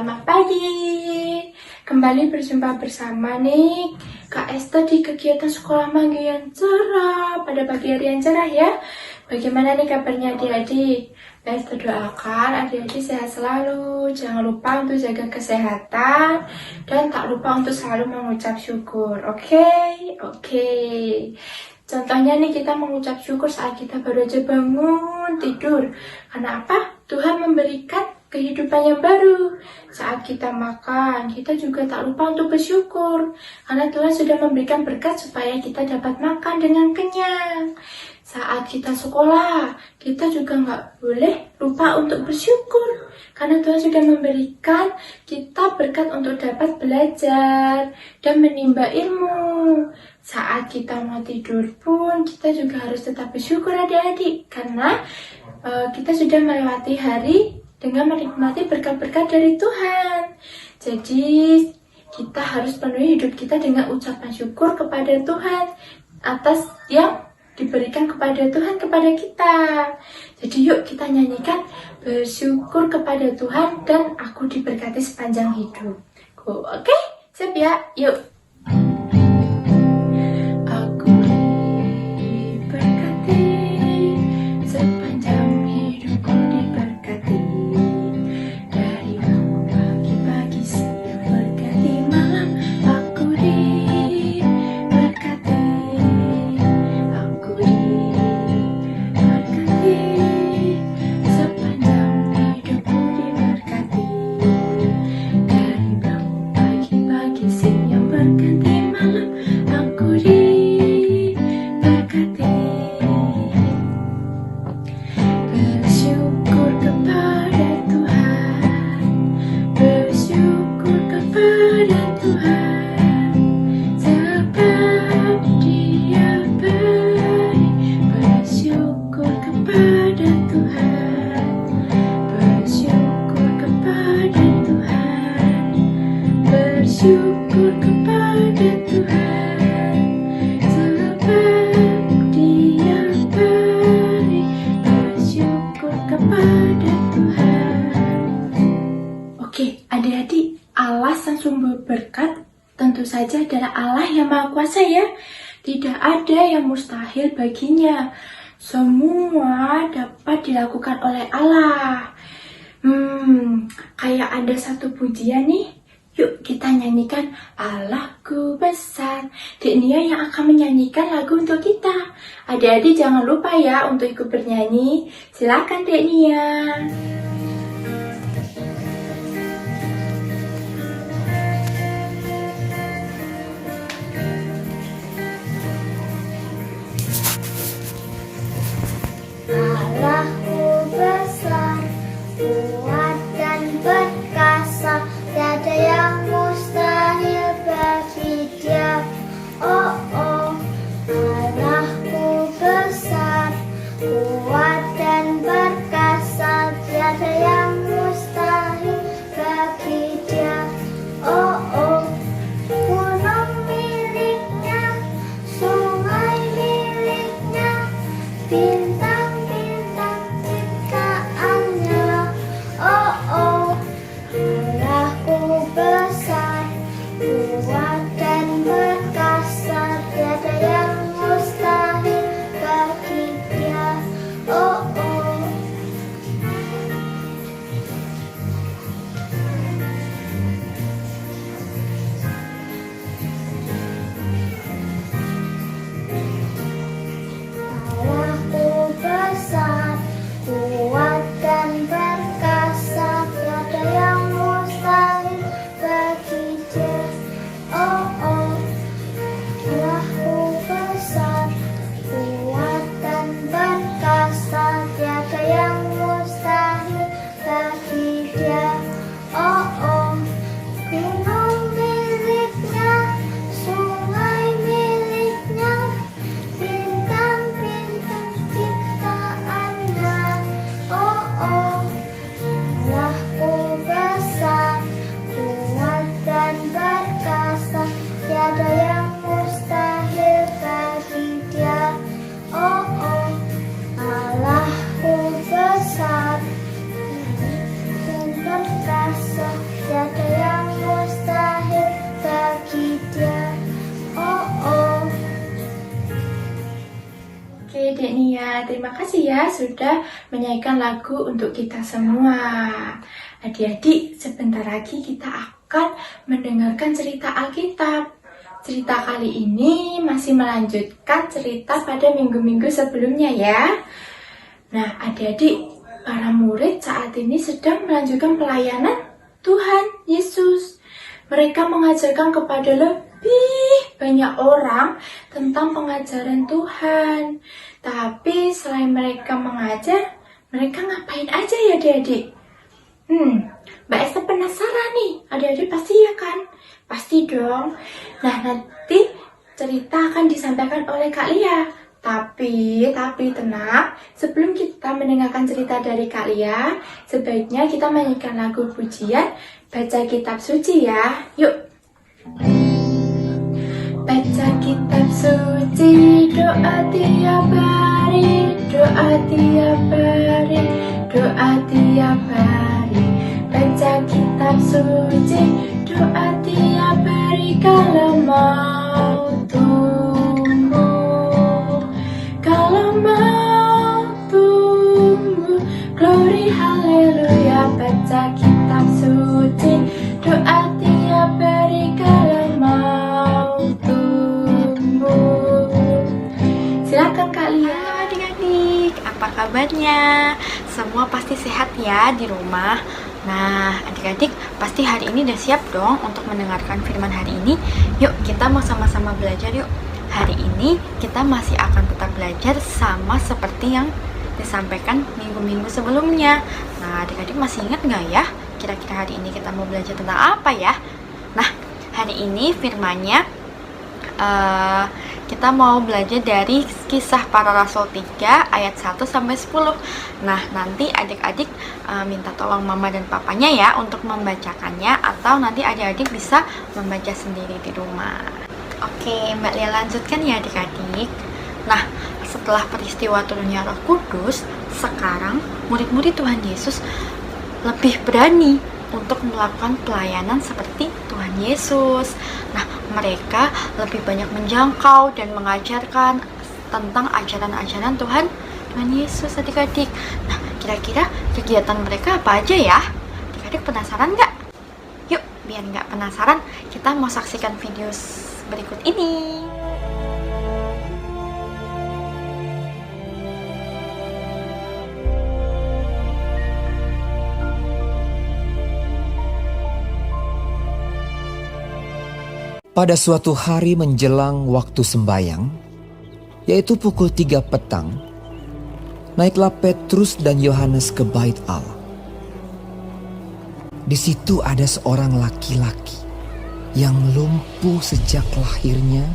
Selamat pagi. Kembali berjumpa bersama nih Kak Esther di kegiatan sekolah minggu yang cerah pada pagi hari yang cerah ya. Bagaimana nih kabarnya adik-adik? Kak Esther doakan adik-adik sehat selalu. Jangan lupa untuk jaga kesehatan dan tak lupa untuk selalu mengucap syukur. Oke. Contohnya nih kita mengucap syukur saat kita baru aja bangun tidur. Karena apa? Tuhan memberikan kehidupan yang baru. Saat kita makan, kita juga tak lupa untuk bersyukur. Karena Tuhan sudah memberikan berkat supaya kita dapat makan dengan kenyang. Saat kita sekolah, kita juga nggak boleh lupa untuk bersyukur. Karena Tuhan sudah memberikan kita berkat untuk dapat belajar dan menimba ilmu. Saat kita mau tidur pun, kita juga harus tetap bersyukur adik-adik. Karena kita sudah melewati hari dengan menikmati berkat-berkat dari Tuhan. Jadi kita harus penuhi hidup kita dengan ucapan syukur kepada Tuhan atas yang diberikan kepada Tuhan kepada kita. Jadi yuk kita nyanyikan bersyukur kepada Tuhan dan aku diberkati sepanjang hidup. Oke? Siap ya? Yuk. Syukur kepada Tuhan, sebab Dia baik. Bersyukur kepada Tuhan. Oke, adik-adik, Allah sang sumber berkat tentu saja adalah Allah yang Maha Kuasa ya. Tidak ada yang mustahil baginya. Semua dapat dilakukan oleh Allah. Kayak ada satu pujian nih. Yuk kita nyanyikan Allahku besar. Dek Nia yang akan menyanyikan lagu untuk kita. Adik-adik jangan lupa ya untuk ikut bernyanyi. Silakan Dek Nia. Allahku besar, kuat dan perkasa. Tiada yang mustahil bagi Dia. Oh, Allahku besar, kuat dan perkasa. Tiada yang mustahil bagi Dia. Oh, gunung miliknya, sungai miliknya, bintang-bintang ciptaannya. Oh, Allahku besar, kuat dan perkasa. Tiada yang mustahil bagi Dia. Oh, Allahku besar, kuat dan perkasa. Tiada yang mustahil bagi Dia. Oh, Terima kasih ya sudah menyanyikan lagu untuk kita semua. Adik-adik, sebentar lagi kita akan mendengarkan cerita Alkitab. Cerita kali ini masih melanjutkan cerita pada minggu-minggu sebelumnya ya. Nah, adik-adik, para murid saat ini sedang melanjutkan pelayanan Tuhan Yesus. Mereka mengajarkan kepada lebih banyak orang tentang pengajaran Tuhan. Tapi selain mereka mengajar, mereka ngapain aja ya adik-adik? Mbak Esther penasaran nih, adik-adik pasti ya kan? Pasti dong. Nah, nanti cerita akan disampaikan oleh Kak Lia. Tapi tenang, sebelum kita mendengarkan cerita dari Kak Lia, sebaiknya kita menyanyikan lagu pujian, baca kitab suci ya. Yuk. Baca kitab suci, doa tiap hari, doa tiap hari, doa tiap hari. Baca kitab suci, doa tiap hari kalau mau tumbuh, kalau mau tumbuh. Glory haleluya. Baca kitab suci, doa tiap hari kalau mau tumbuh. Silakan Kak Lia. Halo adik-adik, apa kabarnya? Semua pasti sehat ya di rumah. Nah, adik-adik pasti hari ini udah siap dong untuk mendengarkan firman hari ini. Yuk, kita mau sama-sama belajar yuk. Hari ini kita masih akan tetap belajar sama seperti yang disampaikan minggu-minggu sebelumnya. Nah, adik-adik masih ingat nggak ya? Kira-kira hari ini kita mau belajar tentang apa ya? Nah, hari ini firmannya kita mau belajar dari Kisah Para Rasul 3 ayat 1-10. Nah, nanti adik-adik minta tolong mama dan papanya ya untuk membacakannya, atau nanti adik-adik bisa membaca sendiri di rumah. Oke, Mbak Lia lanjutkan ya adik-adik. Nah, setelah peristiwa turunnya Roh Kudus, sekarang murid-murid Tuhan Yesus lebih berani untuk melakukan pelayanan seperti Tuhan Yesus. Nah, mereka lebih banyak menjangkau dan mengajarkan tentang ajaran-ajaran Tuhan Yesus adik-adik. Nah, kira-kira kegiatan mereka apa aja ya? Adik-adik penasaran nggak? Yuk, biar nggak penasaran, kita mau saksikan video berikut ini. Pada suatu hari menjelang waktu sembayang, yaitu pukul 3 petang, naiklah Petrus dan Yohanes ke bait Allah. Di situ ada seorang laki-laki yang lumpuh sejak lahirnya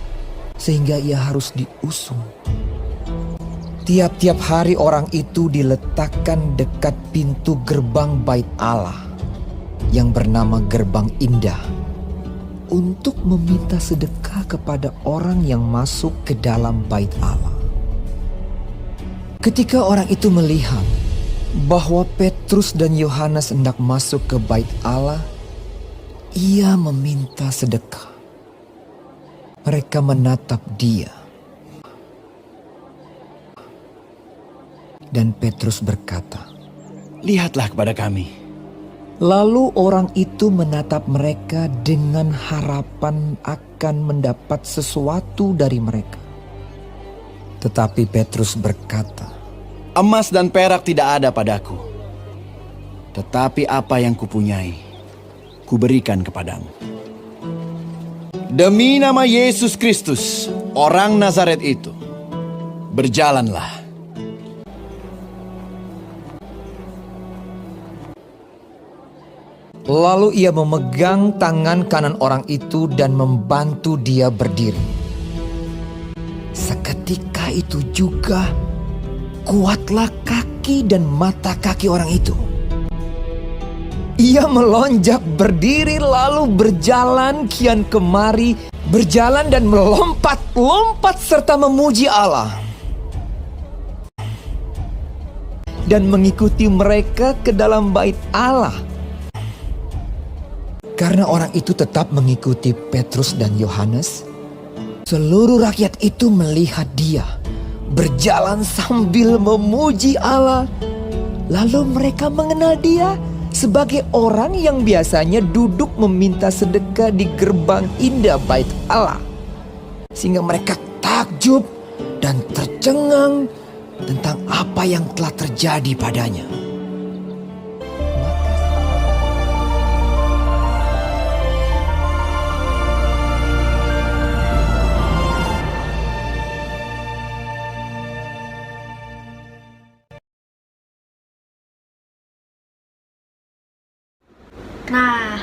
sehingga ia harus diusung. Tiap-tiap hari orang itu diletakkan dekat pintu gerbang bait Allah yang bernama Gerbang Indah, untuk meminta sedekah kepada orang yang masuk ke dalam bait Allah. Ketika orang itu melihat bahwa Petrus dan Yohanes hendak masuk ke bait Allah, ia meminta sedekah. Mereka menatap dia. Dan Petrus berkata, "Lihatlah kepada kami." lalu orang itu menatap mereka dengan harapan akan mendapat sesuatu dari mereka. Tetapi Petrus berkata, "Emas dan perak tidak ada padaku, tetapi apa yang kupunyai, kuberikan kepadamu. Demi nama Yesus Kristus, orang Nazaret itu, berjalanlah." Lalu ia memegang tangan kanan orang itu dan membantu dia berdiri. Seketika itu juga kuatlah kaki dan mata kaki orang itu. Ia melonjak berdiri lalu berjalan kian kemari, berjalan dan melompat-lompat serta memuji Allah. Dan mengikuti mereka ke dalam bait Allah. Karena orang itu tetap mengikuti Petrus dan Yohanes, seluruh rakyat itu melihat dia berjalan sambil memuji Allah. Lalu mereka mengenal dia sebagai orang yang biasanya duduk meminta sedekah di gerbang indah Bait Allah. Sehingga mereka takjub dan tercengang tentang apa yang telah terjadi padanya. Nah,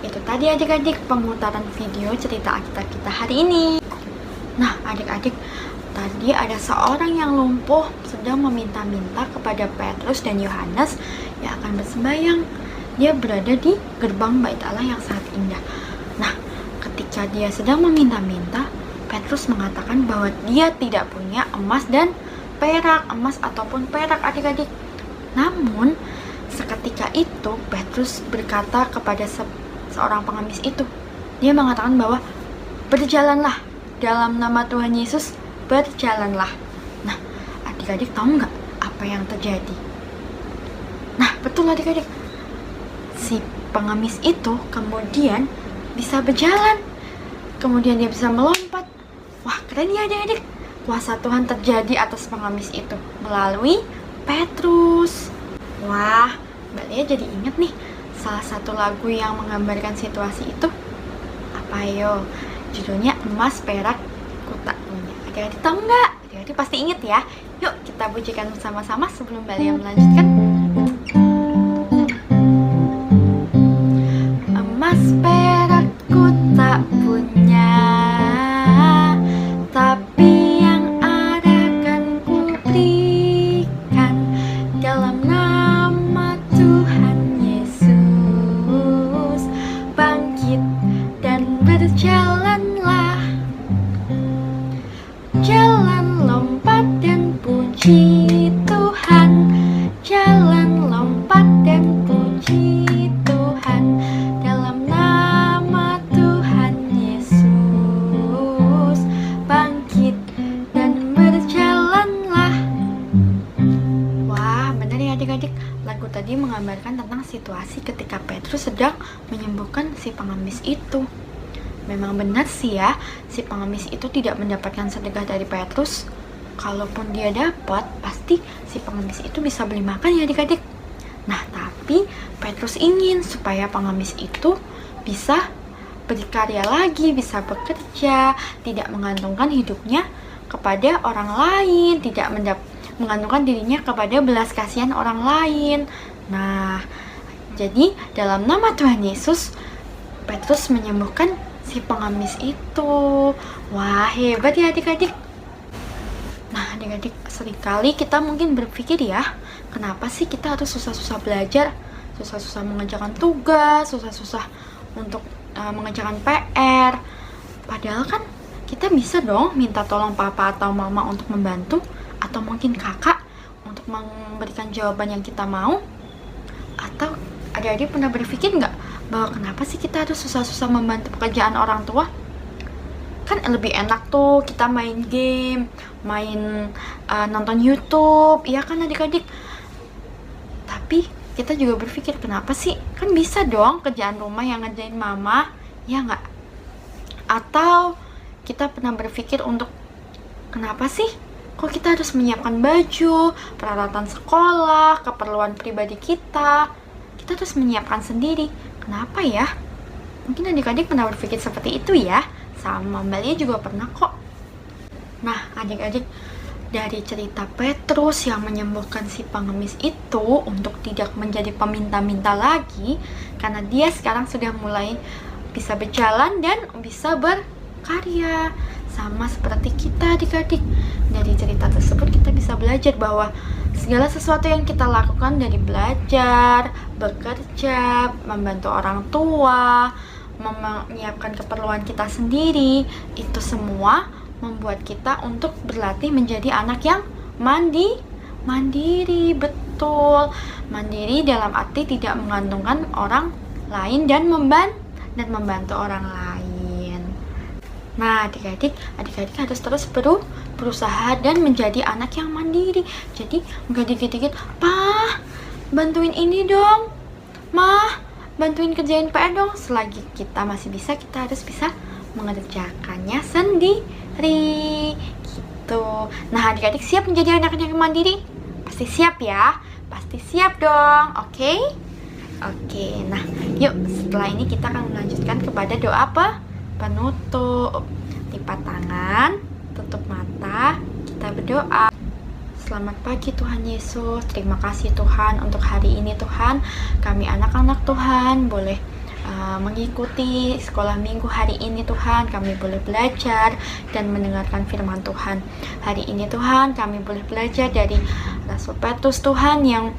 itu tadi adik-adik pemutaran video cerita Alkitab kita hari ini. Nah, adik-adik, tadi ada seorang yang lumpuh sedang meminta-minta kepada Petrus dan Yohanes yang akan bersembahyang. Dia berada di gerbang Bait Allah yang sangat indah. Nah, ketika dia sedang meminta-minta, Petrus mengatakan bahwa dia tidak punya emas ataupun perak adik-adik. Namun, seketika itu Petrus berkata kepada seorang pengemis itu. Dia mengatakan bahwa berjalanlah dalam nama Tuhan Yesus, berjalanlah. Nah, adik-adik tahu nggak apa yang terjadi? Nah, betul adik-adik. Si pengemis itu kemudian bisa berjalan. Kemudian dia bisa melompat. Wah, keren ya adik-adik. Kuasa Tuhan terjadi atas pengemis itu melalui Petrus. Wah, Mbak Lia jadi inget nih salah satu lagu yang menggambarkan situasi itu. Apa yo? Judulnya Emas Perak Ku Tak Punya. Adik-adik tahu nggak? Adik-adik pasti inget ya. Yuk kita pujikan bersama-sama sebelum Mbak Lia melanjutkan. Emas perak ku tak punya, tapi yang ada kan ku berikan dalam nama Tuhan Yesus. Bangkit dan berjalanlah, jalan lompat dan puji Tuhan, jalan lompat dan puji Tuhan dalam nama Tuhan Yesus. Bangkit dan berjalanlah. Wah, benar ya adik-adik. Lagu tadi menggambarkan tentang situasi ketika Petrus sedang menyembuhkan si pengemis itu. Memang benar sih ya, si pengemis itu tidak mendapatkan sedekah dari Petrus. Kalaupun dia dapat, pasti si pengemis itu bisa beli makan ya adik-adik. Nah, tapi Petrus ingin supaya pengemis itu bisa berkarya lagi, bisa bekerja, tidak menggantungkan hidupnya kepada orang lain, tidak menggantungkan dirinya kepada belas kasihan orang lain. Nah, jadi dalam nama Tuhan Yesus, Petrus menyembuhkan si pengemis itu. Wah, hebat ya adik-adik. Nah, adik-adik, seringkali kita mungkin berpikir ya, kenapa sih kita harus susah-susah belajar, susah-susah mengerjakan tugas, susah-susah untuk mengerjakan PR. Padahal kan kita bisa dong minta tolong papa atau mama untuk membantu, atau mungkin kakak untuk memberikan jawaban yang kita mau. Atau adik-adik pernah berpikir nggak bahwa kenapa sih kita harus susah-susah membantu pekerjaan orang tua? Kan lebih enak tuh kita main game, nonton YouTube, ya kan adik-adik? Tapi kita juga berpikir kenapa sih? Kan bisa dong kerjaan rumah yang ngerjain mama, ya nggak? Atau kita pernah berpikir untuk kenapa sih kok kita harus menyiapkan baju, peralatan sekolah, keperluan pribadi kita harus menyiapkan sendiri. Kenapa ya? Mungkin adik-adik pernah berpikir seperti itu ya. Sama Mbak Lia juga pernah kok. Nah, adik-adik, dari cerita Petrus yang menyembuhkan si pengemis itu untuk tidak menjadi peminta-minta lagi, karena dia sekarang sudah mulai bisa berjalan dan bisa berkarya. Sama seperti kita adik-adik. Dari cerita tersebut kita bisa belajar bahwa segala sesuatu yang kita lakukan, dari belajar, bekerja, membantu orang tua, menyiapkan keperluan kita sendiri, itu semua membuat kita untuk berlatih menjadi anak yang mandiri, betul. Mandiri dalam arti tidak menggantungkan orang lain dan membantu orang lain. Nah, adik-adik harus terus berusaha dan menjadi anak yang mandiri. Jadi nggak dikit-dikit, "Pah, bantuin ini dong. Mah, bantuin kerjain PR dong." Selagi kita masih bisa, kita harus bisa mengerjakannya sendiri. Gitu. Nah, adik-adik siap menjadi anak yang mandiri? Pasti siap ya? Pasti siap dong, oke? Oke, nah yuk setelah ini kita akan melanjutkan kepada doa apa? Penutup. Lipat tangan, tutup mata, kita berdoa. Selamat pagi Tuhan Yesus, terima kasih Tuhan untuk hari ini Tuhan. Kami anak-anak Tuhan boleh mengikuti sekolah minggu hari ini Tuhan. Kami boleh belajar dan mendengarkan firman Tuhan. Hari ini Tuhan kami boleh belajar dari Rasul Petrus Tuhan yang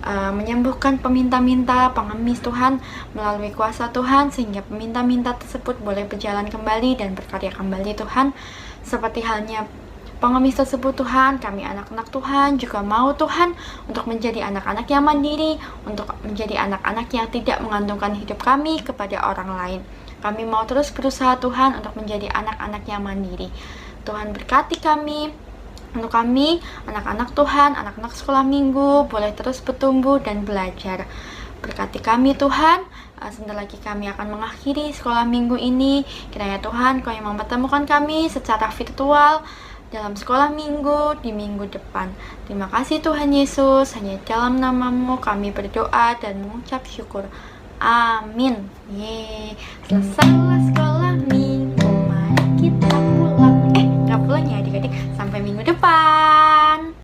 menyembuhkan peminta-minta pengemis Tuhan melalui kuasa Tuhan, sehingga peminta-minta tersebut boleh berjalan kembali dan berkarya kembali Tuhan. Seperti halnya pengemis tersebut Tuhan, kami anak-anak Tuhan juga mau Tuhan untuk menjadi anak-anak yang mandiri, untuk menjadi anak-anak yang tidak mengantungkan hidup kami kepada orang lain. Kami mau terus berusaha Tuhan untuk menjadi anak-anak yang mandiri. Tuhan berkati kami. Untuk kami, anak-anak Tuhan, anak-anak sekolah minggu, boleh terus bertumbuh dan belajar. Berkati kami Tuhan, sebentar lagi kami akan mengakhiri sekolah minggu ini. Kiranya Tuhan Kau yang mempertemukan kami secara virtual dalam sekolah minggu di minggu depan. Terima kasih Tuhan Yesus, hanya dalam nama-Mu kami berdoa dan mengucap syukur. Amin. Yeay, selesailah sekolah minggu, mari kita pulang.